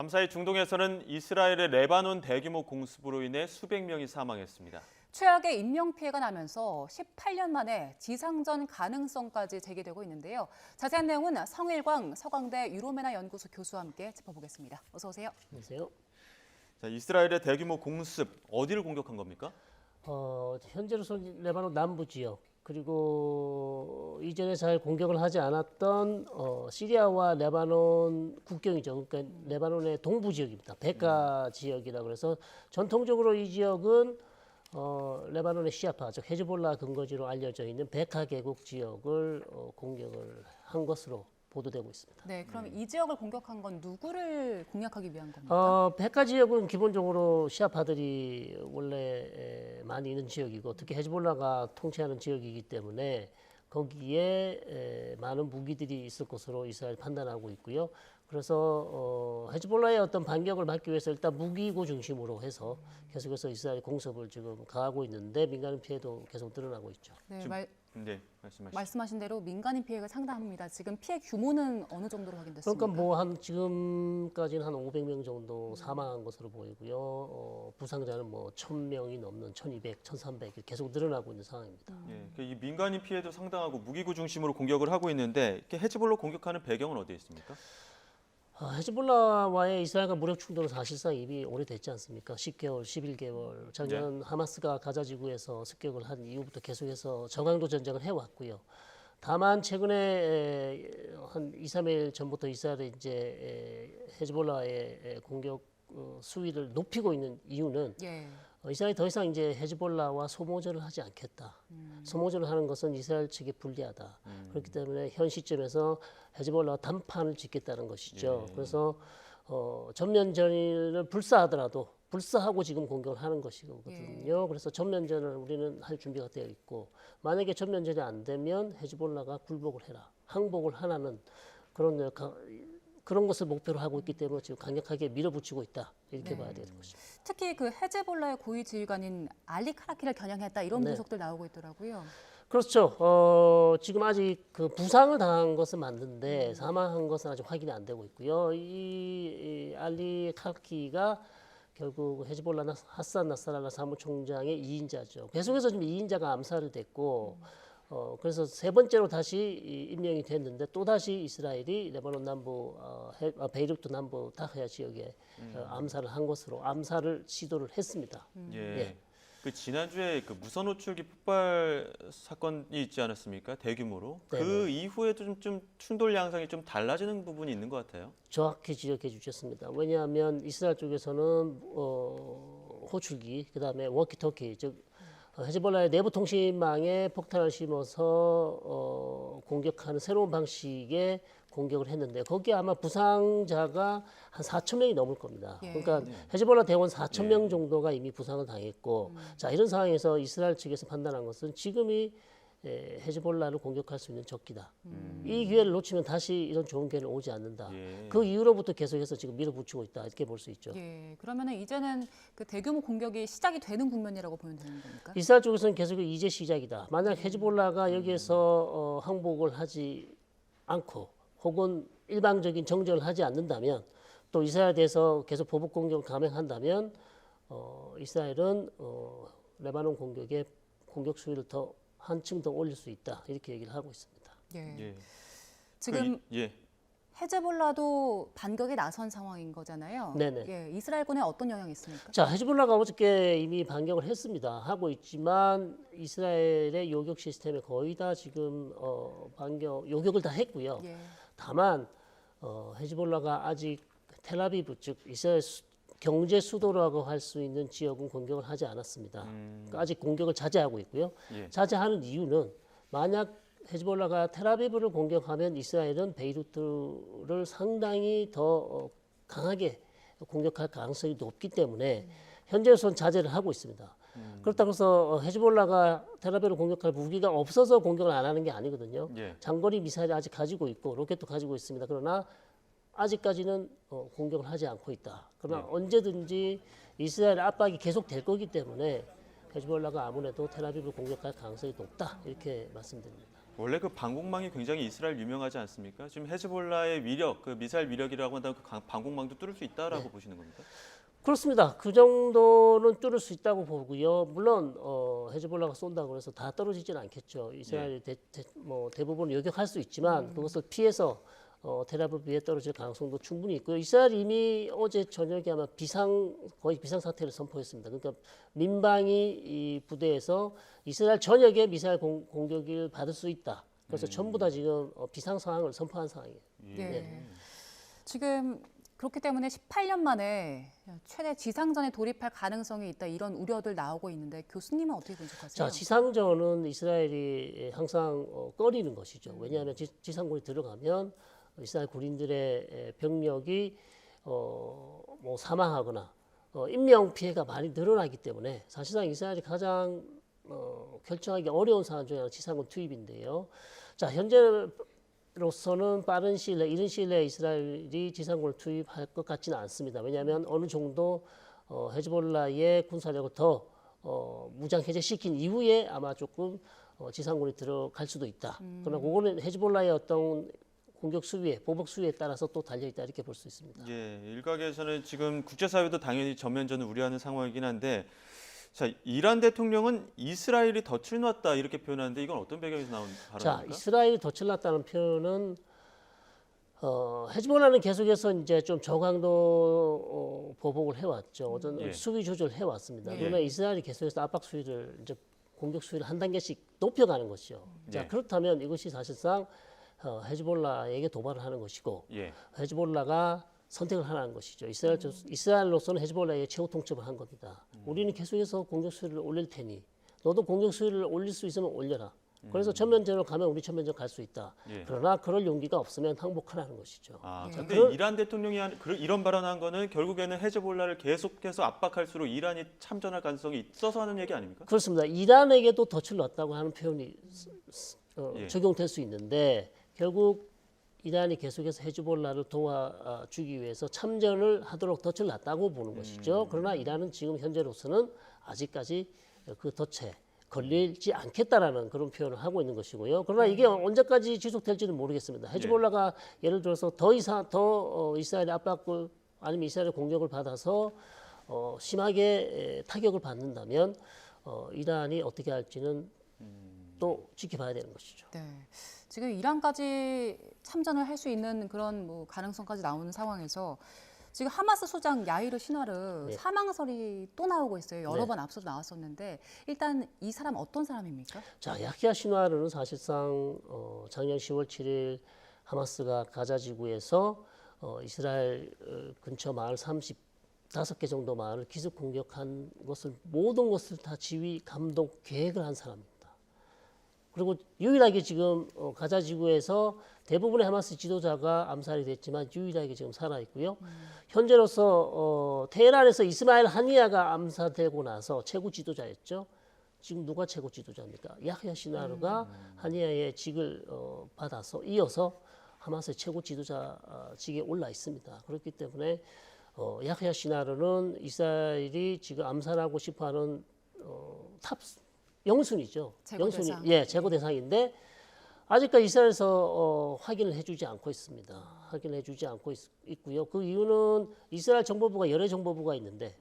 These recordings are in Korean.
밤사이 중동에서는 이스라엘의 레바논 대규모 공습으로 인해 수백 명이 사망했습니다. 최악의 인명피해가 나면서 18년 만에 지상전 가능성까지 제기되고 있는데요. 자세한 내용은 성일광 서강대 유로메나 연구소 교수와 함께 짚어보겠습니다. 어서 오세요. 안녕하세요. 자, 이스라엘의 대규모 공습, 어디를 공격한 겁니까? 현재로서는 레바논 남부 지역 그리고 이전에 잘 공격을 하지 않았던 시리아와 레바논 국경이죠. 그러니까 레바논의 동부 지역입니다. 베카 지역이라 그래서 전통적으로 이 지역은 레바논의 시아파, 즉 헤즈볼라 근거지로 알려져 있는 베카 계곡 지역을 공격을 한 것으로 보도되고 있습니다. 네, 그럼 이 지역을 공격한 건 누구를 공략하기 위한 겁니까? 베카 지역은 기본적으로 시아파들이 원래 많이 있는 지역이고 특히 헤즈볼라가 통치하는 지역이기 때문에 거기에 많은 무기들이 있을 것으로 이스라엘 판단하고 있고요. 그래서 헤즈볼라의 어떤 반격을 막기 위해서 일단 무기고 중심으로 해서 계속해서 이스라엘 공습을 지금 가하고 있는데 민간 피해도 계속 늘어나고 있죠. 네, 네, 말씀하시죠. 말씀하신 대로 민간인 피해가 상당합니다. 지금 피해 규모는 어느 정도로 확인됐습니까? 그러니까 뭐 한 지금까지는 한 500명 정도 사망한 것으로 보이고요. 부상자는 뭐 1,000명이 넘는 1,200, 1,300 계속 늘어나고 있는 상황입니다. 예, 이 민간인 피해도 상당하고 무기고 중심으로 공격을 하고 있는데 이렇게 헤즈볼라 공격하는 배경은 어디에 있습니까? 헤즈볼라와의 이스라엘과 무력 충돌은 사실상 이미 오래됐지 않습니까? 10개월, 11개월. 작년 하마스가 가자 지구에서 습격을 한 이후부터 계속해서 저강도 전쟁을 해왔고요. 다만 최근에 한 2, 3일 전부터 이스라엘이 이제 헤즈볼라의 공격 수위를 높이고 있는 이유는 이스라엘이 더 이상 이제 헤즈볼라와 소모전을 하지 않겠다. 소모전을 하는 것은 이스라엘 측에 불리하다. 그렇기 때문에 현 시점에서 헤즈볼라와 단판을 짓겠다는 것이죠. 그래서 전면전을 불사하더라도 불사하고 지금 공격을 하는 것이거든요. 그래서 전면전을 우리는 할 준비가 되어 있고 만약에 전면전이 안 되면 헤즈볼라가 굴복을 해라. 항복을 하라는 그런 것을 목표로 하고 있기 때문에 지금 강력하게 밀어붙이고 있다. 이렇게 봐야 되는 것입니다. 특히 그 헤즈볼라의 고위 지휘관인 알리 카라키를 겨냥했다 이런 분석들 나오고 있더라고요. 그렇죠. 지금 아직 그 부상을 당한 것은 맞는데 사망한 것은 아직 확인이 안 되고 있고요. 이 알리 카라키가 결국 헤즈볼라 하산 나스랄라 사무총장의 2인자죠. 계속해서 지금 2인자가 암살을 됐고 그래서 세 번째로 다시 임명이 됐는데 또 다시 이스라엘이 레바논 남부 베이루트 남부 다흐야 지역에 암살을 한 것으로 암살을 시도를 했습니다. 예. 그 지난주에 그 무선 호출기 폭발 사건이 있지 않았습니까? 대규모로. 네네. 그 이후에도 좀 충돌 양상이 좀 달라지는 부분이 있는 것 같아요. 정확히 지적해 주셨습니다. 왜냐하면 이스라엘 쪽에서는 호출기, 그다음에 워키토키, 즉 헤즈볼라의 내부 통신망에 폭탄을 심어서 공격하는 새로운 방식의 공격을 했는데 거기에 아마 부상자가 한 4,000명이 넘을 겁니다. 그러니까 헤즈볼라 대원 4,000명 정도가 이미 부상을 당했고 자 이런 상황에서 이스라엘 측에서 판단한 것은 지금이 헤즈볼라를 공격할 수 있는 적기다. 이 기회를 놓치면 다시 이런 좋은 기회는 오지 않는다. 그 이후로부터 계속해서 지금 밀어붙이고 있다. 이렇게 볼 수 있죠. 그러면은 이제는 그 대규모 공격이 시작이 되는 국면이라고 보면 되는 겁니까? 이스라엘 쪽에서는 계속 이제 시작이다. 만약 헤즈볼라가 여기에서 항복을 하지 않고 혹은 일방적인 정전을 하지 않는다면 또 이스라엘에 대해서 계속 보복 공격을 감행한다면 이스라엘은 레바논 공격의 공격 수위를 더 한층 더 올릴 수 있다 이렇게 얘기를 하고 있습니다. 지금 헤즈볼라도 반격에 나선 상황인 거잖아요. 네네. 이스라엘군에 어떤 영향이 있습니까? 자, 헤즈볼라가 어저께 이미 반격을 했습니다. 하고 있지만 이스라엘의 요격 시스템에 거의 다 지금 요격을 다 했고요. 다만 헤즈볼라가 아직 텔아비브 즉 이스라엘 경제 수도라고 할 수 있는 지역은 공격을 하지 않았습니다. 그러니까 아직 공격을 자제하고 있고요. 자제하는 이유는 만약 헤즈볼라가 텔아비브를 공격하면 이스라엘은 베이루트를 상당히 더 강하게 공격할 가능성이 높기 때문에 현재로서는 자제를 하고 있습니다. 그렇다고 해서 헤즈볼라가 텔아비브를 공격할 무기가 없어서 공격을 안 하는 게 아니거든요. 장거리 미사일을 아직 가지고 있고 로켓도 가지고 있습니다. 그러나 아직까지는 공격을 하지 않고 있다. 그러나 언제든지 이스라엘 압박이 계속될 거기 때문에 헤즈볼라가 아무래도 텔아비브를 공격할 가능성이 높다. 이렇게 말씀드립니다. 원래 그 방공망이 굉장히 이스라엘 유명하지 않습니까? 지금 헤즈볼라의 위력, 그 미사일 위력이라고 한다면 그 방공망도 뚫을 수 있다라고 네. 보시는 겁니까? 그렇습니다. 그 정도는 뚫을 수 있다고 보고요. 물론 헤즈볼라가 쏜다고 해서 다 떨어지지는 않겠죠. 이스라엘이 대부분 요격할 수 있지만 그것을 피해서 텔아비브에 떨어질 가능성도 충분히 있고요. 이스라엘이 이미 어제 저녁에 아마 거의 비상 사태를 선포했습니다. 그러니까 민방위 이 부대에서 이스라엘 전역에 미사일 공격을 받을 수 있다. 그래서 전부 다 지금 비상 상황을 선포한 상황이에요. 네. 지금 그렇기 때문에 18년 만에 최대 지상전에 돌입할 가능성이 있다 이런 우려들 나오고 있는데 교수님은 어떻게 분석하세요? 자, 지상전은 이스라엘이 항상 꺼리는 것이죠. 왜냐하면 지상군이 들어가면 이스라엘 군인들의 병력이 뭐 사망하거나 인명 피해가 많이 늘어나기 때문에 사실상 이스라엘이 가장 결정하기 어려운 사안 중에 하나가 지상군 투입인데요. 자, 현재로서는 빠른 시일 내, 이른 시일 내에 이스라엘이 지상군을 투입할 것 같지는 않습니다. 왜냐하면 어느 정도 헤즈볼라의 군사력을 더 무장 해제시킨 이후에 아마 조금 지상군이 들어갈 수도 있다. 그러나 그거는 헤즈볼라의 어떤 공격 수위에, 보복 수위에 따라서 또 달려 있다 이렇게 볼 수 있습니다. 예, 일각에서는 지금 국제사회도 당연히 전면전을 우려하는 상황이긴 한데, 자, 이란 대통령은 이스라엘이 덫을 놨다 이렇게 표현하는데 이건 어떤 배경에서 나온 자, 발언입니까? 이스라엘이 덫을 놨다는 표현은 헤즈볼라는 계속해서 이제 좀 저강도 보복을 해왔죠. 어떤 예. 수위 조절을 해왔습니다. 예. 그러나 이스라엘이 계속해서 압박 수위를 이제 공격 수위를 한 단계씩 높여가는 것이죠. 자, 예. 그렇다면 이것이 사실상 헤즈볼라에게 도발을 하는 것이고 예. 헤즈볼라가 선택을 하라는 것이죠. 이스라엘로서는 헤즈볼라의 최후 통첩을 한 겁니다. 우리는 계속해서 공격 수위를 올릴 테니 너도 공격 수위를 올릴 수 있으면 올려라. 그래서 전면전으로 가면 우리 전면전 갈 수 있다. 예. 그러나 그럴 용기가 없으면 항복하라는 것이죠. 아, 예. 근데 그런- 이란 대통령이 이런 발언한 거는 결국에는 헤즈볼라를 계속해서 압박할수록 이란이 참전할 가능성이 있어서 하는 얘기 아닙니까? 그렇습니다. 이란에게도 덫을 놨다고 하는 표현이 예. 적용될 수 있는데 결국 이란이 계속해서 헤즈볼라를 도와주기 위해서 참전을 하도록 덫을 놨다고 보는 것이죠. 그러나 이란은 지금 현재로서는 아직까지 그 덫에 걸리지 않겠다라는 그런 표현을 하고 있는 것이고요. 그러나 이게 언제까지 지속될지는 모르겠습니다. 헤즈볼라가 예를 들어서 더 이스라엘의 압박을 아니면 이스라엘의 공격을 받아서 심하게 타격을 받는다면 이란이 어떻게 할지는 또 지켜봐야 되는 것이죠. 네. 지금 이란까지 참전을 할 수 있는 그런 뭐 가능성까지 나오는 상황에서 지금 하마스 소장 야히르 시나르 네. 사망설이 또 나오고 있어요. 여러 네. 번 앞서도 나왔었는데 일단 이 사람 어떤 사람입니까? 자, 야히야 시나르는 사실상 작년 10월 7일 하마스가 가자 지구에서 이스라엘 근처 마을 35개 정도 마을을 기습 공격한 것을 모든 것을 다 지휘, 감독, 계획을 한 사람입니다. 그리고 유일하게 지금 가자 지구에서 대부분의 하마스 지도자가 암살이 됐지만 유일하게 지금 살아 있고요. 현재로서 테헤란에서 이스마일 하니야가 암살되고 나서 최고 지도자였죠. 지금 누가 최고 지도자입니까? 야히야 시나르가 하니야의 직을 받아서 이어서 하마스의 최고 지도자직에 올라 있습니다. 그렇기 때문에 야히야 시나르는 이스라엘이 지금 암살하고 싶어하는 탑 영순이죠. 제거 영순이 대상. 예 제거 대상인데 아직까지 이스라엘에서 확인을 해주지 않고 있습니다. 확인을 해주지 않고 있고요. 그 이유는 이스라엘 정보부가 여러 정보부가 있는데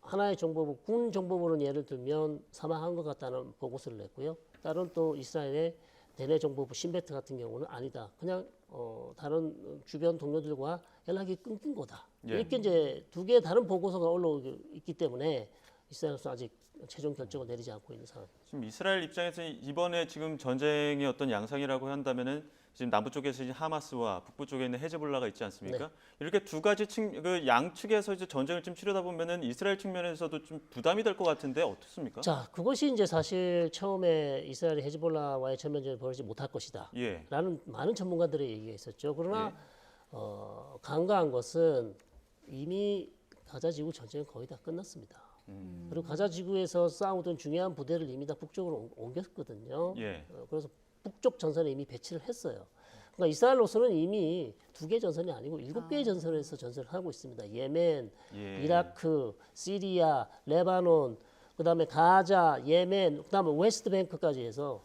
하나의 정보부, 군 정보부는 예를 들면 사망한 것 같다는 보고서를 냈고요. 다른 또 이스라엘의 대내 정보부 신베트 같은 경우는 아니다. 그냥 다른 주변 동료들과 연락이 끊긴 거다. 예. 이렇게 이제 두 개의 다른 보고서가 올라오고 있기 때문에 이스라엘에서 아직 최종 결정을 내리지 않고 있는 상황입니다. 지금 이스라엘 입장에서 이번에 지금 전쟁의 어떤 양상이라고 한다면은 지금 남부 쪽에서 이제 하마스와 북부 쪽에 있는 헤즈볼라가 있지 않습니까? 네. 이렇게 두 가지 그 양측에서 이제 전쟁을 좀 치르다 보면은 이스라엘 측면에서도 좀 부담이 될 것 같은데 어떻습니까? 자, 그것이 이제 사실 처음에 이스라엘이 헤즈볼라와의 전면전을 벌이지 못할 것이다. 예. 라는 많은 전문가들의 얘기가 있었죠. 그러나 예. 간과한 것은 이미 가자 지구 전쟁은 거의 다 끝났습니다. 그리고 가자 지구에서 싸우던 중요한 부대를 이미 다 북쪽으로 옮겼거든요. 예. 그래서 북쪽 전선에 이미 배치를 했어요. 그러니까 이스라엘로서는 이미 2개 전선이 아니고 7개의 전선에서 전선을 하고 있습니다. 예멘, 예. 이라크, 시리아, 레바논, 그다음에 가자, 예멘, 그다음에 웨스트뱅크까지 해서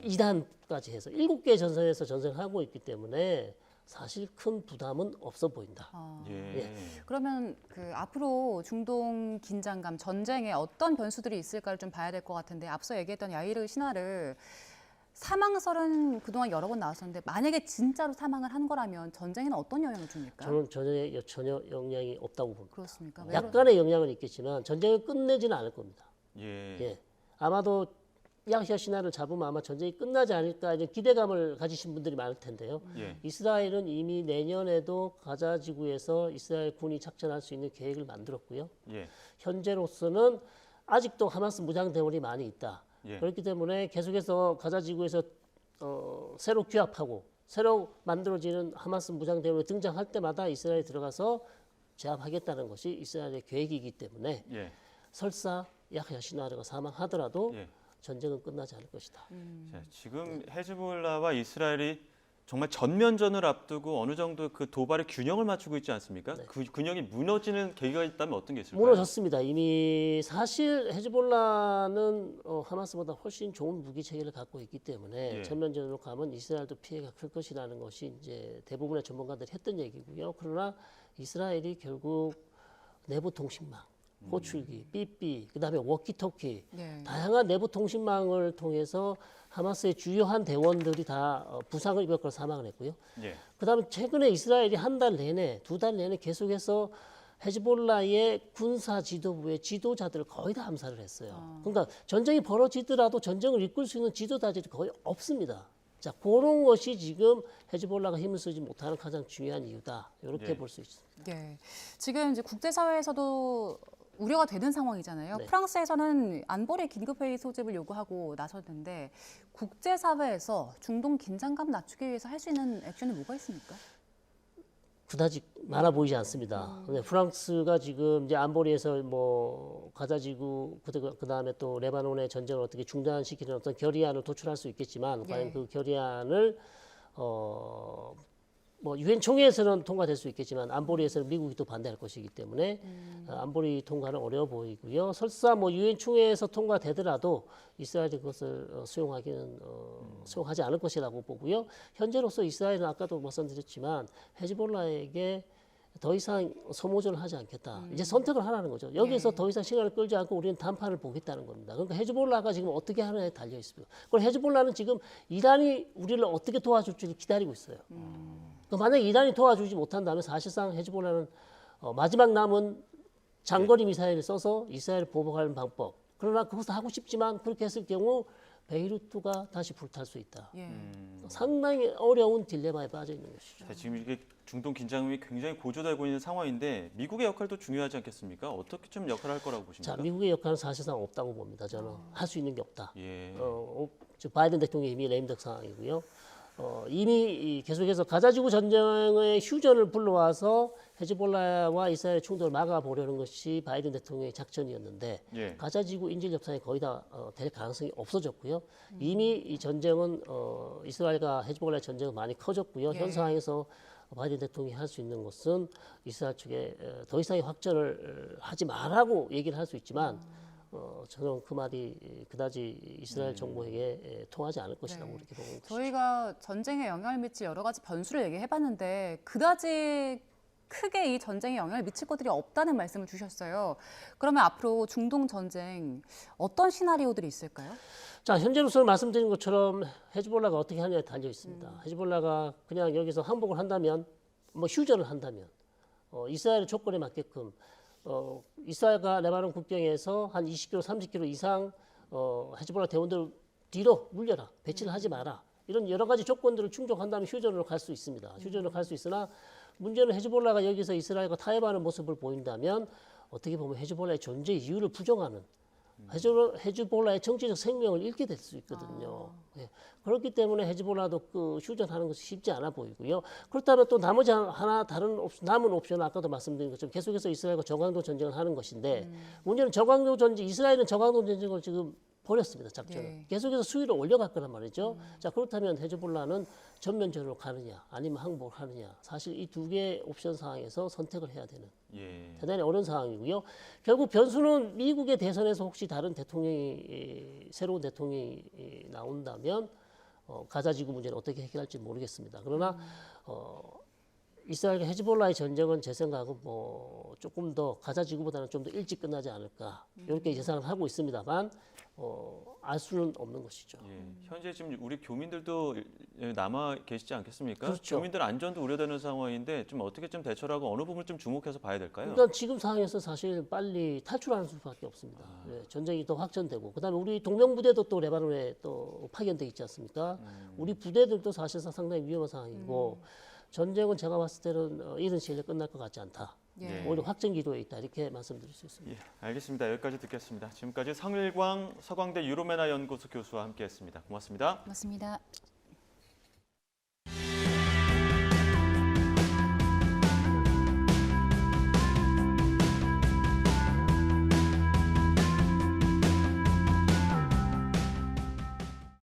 이란까지 해서 7개 전선에서 전쟁하고 있기 때문에 사실 큰 부담은 없어 보인다. 예. 그러면 그 앞으로 중동 긴장감, 전쟁에 어떤 변수들이 있을까를 좀 봐야 될 것 같은데 앞서 얘기했던 야이르 신하를 사망설은 그동안 여러 번 나왔었는데 만약에 진짜로 사망을 한 거라면 전쟁에는 어떤 영향을 줍니까? 저는 전혀 영향이 없다고 봅니다. 그렇습니까? 왜 약간의 영향은 있겠지만 전쟁을 끝내지는 않을 겁니다. 예. 예. 아마도 야히야 신하를 잡으면 아마 전쟁이 끝나지 않을까 이런 기대감을 가지신 분들이 많을 텐데요. 예. 이스라엘은 이미 내년에도 가자 지구에서 이스라엘 군이 작전할 수 있는 계획을 만들었고요. 예. 현재로서는 아직도 하마스 무장 대원이 많이 있다. 예. 그렇기 때문에 계속해서 가자 지구에서 새로 규합하고 새로 만들어지는 하마스 무장 대원이 등장할 때마다 이스라엘에 들어가서 제압하겠다는 것이 이스라엘의 계획이기 때문에 예. 설사 야히야 신하가 사망하더라도 예. 전쟁은 끝나지 않을 것이다. 자, 지금 헤즈볼라와 이스라엘이 정말 전면전을 앞두고 어느 정도 그 도발의 균형을 맞추고 있지 않습니까? 네. 그 균형이 무너지는 계기가 있다면 어떤 게 있을까요? 무너졌습니다. 이미 사실 헤즈볼라는 하마스보다 훨씬 좋은 무기 체계를 갖고 있기 때문에 예. 전면전으로 가면 이스라엘도 피해가 클 것이라는 것이 이제 대부분의 전문가들이 했던 얘기고요. 그러나 이스라엘이 결국 내부 통신망, 호출기, 삐삐, 그다음에 워키토키 네. 다양한 내부 통신망을 통해서 하마스의 주요한 대원들이 다 부상을 입었고 사망을 했고요. 예. 그다음에 최근에 이스라엘이 한 달 내내, 2달 내내 계속해서 헤즈볼라의 군사 지도부의 지도자들을 거의 다 암살을 했어요. 그러니까 전쟁이 벌어지더라도 전쟁을 이끌 수 있는 지도자들이 거의 없습니다. 자, 그런 것이 지금 헤즈볼라가 힘을 쓰지 못하는 가장 중요한 이유다. 이렇게 예. 볼 수 있습니다. 네. 지금 이제 국제사회에서도 우려가 되는 상황이잖아요. 네. 프랑스에서는 안보리 긴급회의 소집을 요구하고 나섰는데 국제사회에서 중동 긴장감 낮추기 위해서 할 수 있는 액션이 뭐가 있습니까? 그다지 많아 보이지 않습니다. 근데 프랑스가 지금 이제 안보리에서 뭐 가자지구 그다음에 또 레바논의 전쟁을 어떻게 중단시키는 어떤 결의안을 도출할 수 있겠지만 예. 과연 그 결의안을 뭐 유엔 총회에서는 통과될 수 있겠지만 안보리에서는 미국이 또 반대할 것이기 때문에 안보리 통과는 어려워 보이고요. 설사 뭐 유엔 총회에서 통과되더라도 이스라엘이 그것을 수용하지 않을 것이라고 보고요. 현재로서 이스라엘은 아까도 말씀드렸지만 헤즈볼라에게 더 이상 소모전을 하지 않겠다. 이제 선택을 하라는 거죠. 여기서 네. 더 이상 시간을 끌지 않고 우리는談판을 보겠다는 겁니다. 그러니까 헤즈볼라가 지금 어떻게 하느냐에 달려 있습니다. 그리고 헤즈볼라는 지금 이란이 우리를 어떻게 도와줄지 기다리고 있어요. 만약에 이란이 도와주지 못한다면 사실상 헤즈볼라는 마지막 남은 장거리 미사일을 써서 이스라엘을 보복하는 방법. 그러나 그것도 하고 싶지만 그렇게 했을 경우 베이루트가 다시 불탈 수 있다. 예. 상당히 어려운 딜레마에 빠져 있는 것이죠. 자, 지금 이게 중동 긴장이 굉장히 고조되고 있는 상황인데 미국의 역할도 중요하지 않겠습니까? 어떻게 좀 역할을 할 거라고 보십니까? 자, 미국의 역할은 사실상 없다고 봅니다. 저는 할 수 있는 게 없다. 예. 바이든 대통령이 이미 레임덕 상황이고요. 이미 계속해서 가자지구 전쟁의 휴전을 불러와서 헤즈볼라와 이스라엘의 충돌을 막아보려는 것이 바이든 대통령의 작전이었는데 예. 가자지구 인질 협상이 거의 다 될 가능성이 없어졌고요. 이미 이 전쟁은 이스라엘과 헤즈볼라의 전쟁은 많이 커졌고요. 예. 현 상황에서 바이든 대통령이 할 수 있는 것은 이스라엘 측에 더 이상의 확전을 하지 말라고 얘기를 할 수 있지만 저는 그 말이 그다지 이스라엘 정부에게 통하지 않을 것이라고 네. 이렇게 보고 있습니다. 저희가 전쟁에 영향을 미칠 여러 가지 변수를 얘기해봤는데 그다지 크게 이 전쟁에 영향을 미칠 것들이 없다는 말씀을 주셨어요. 그러면 앞으로 중동 전쟁 어떤 시나리오들이 있을까요? 자, 현재로서는 말씀드린 것처럼 헤즈볼라가 어떻게 하느냐에 달려 있습니다. 헤즈볼라가 그냥 여기서 항복을 한다면, 뭐 휴전을 한다면, 이스라엘의 조건에 맞게끔 이스라엘과 레바논 국경에서 한 20km, 30km 이상 헤즈볼라 대원들 뒤로 물려라, 배치를 하지 마라. 이런 여러 가지 조건들을 충족한다면 휴전으로 갈 수 있습니다. 휴전으로 갈 수 있으나 문제는 헤즈볼라가 여기서 이스라엘과 타협하는 모습을 보인다면 어떻게 보면 헤즈볼라의 존재 이유를 부정하는 헤즈볼라의 정치적 생명을 잃게 될 수 있거든요. 예. 그렇기 때문에 헤즈볼라도 그 휴전하는 것이 쉽지 않아 보이고요. 그렇다면 또 나머지 하나 다른 남은 옵션은 아까도 말씀드린 것처럼 계속해서 이스라엘과 저강도 전쟁을 하는 것인데 문제는 저강도 전쟁, 이스라엘은 저강도 전쟁을 지금 벌였습니다. 작전을. 네. 계속해서 수위를 올려갈 거란 말이죠. 자, 그렇다면 헤즈볼라는 전면전으로 가느냐 아니면 항복을 하느냐. 사실 이 두 개의 옵션 상황에서 선택을 해야 되는 예. 대단히 어려운 상황이고요. 결국 변수는 미국의 대선에서 혹시 다른 대통령이 새로운 대통령이 나온다면 가자 지구 문제는 어떻게 해결할지 모르겠습니다. 그러나 이스라엘과 헤즈볼라의 전쟁은 제 생각은 뭐 조금 더 가자 지구보다는 좀 더 일찍 끝나지 않을까 이렇게 예상을 하고 있습니다만 알 수는 없는 것이죠. 예, 현재 지금 우리 교민들도 남아 계시지 않겠습니까? 그렇죠. 교민들 안전도 우려되는 상황인데 좀 어떻게 좀 대처를 하고 어느 부분을 좀 주목해서 봐야 될까요? 그러니까 지금 상황에서 사실 빨리 탈출하는 수밖에 없습니다. 예, 전쟁이 더 확전되고 그다음에 우리 동명 부대도 또 레바논에 또 파견돼 있지 않습니까? 우리 부대들도 사실상 상당히 위험한 상황이고 전쟁은 제가 봤을 때는 이른 시일에 끝날 것 같지 않다. 예. 오히려 확전 기도에 있다 이렇게 말씀드릴 수 있습니다. 예, 알겠습니다. 여기까지 듣겠습니다. 지금까지 성일광 서강대 유로메나 연구소 교수와 함께했습니다. 고맙습니다. 맞습니다.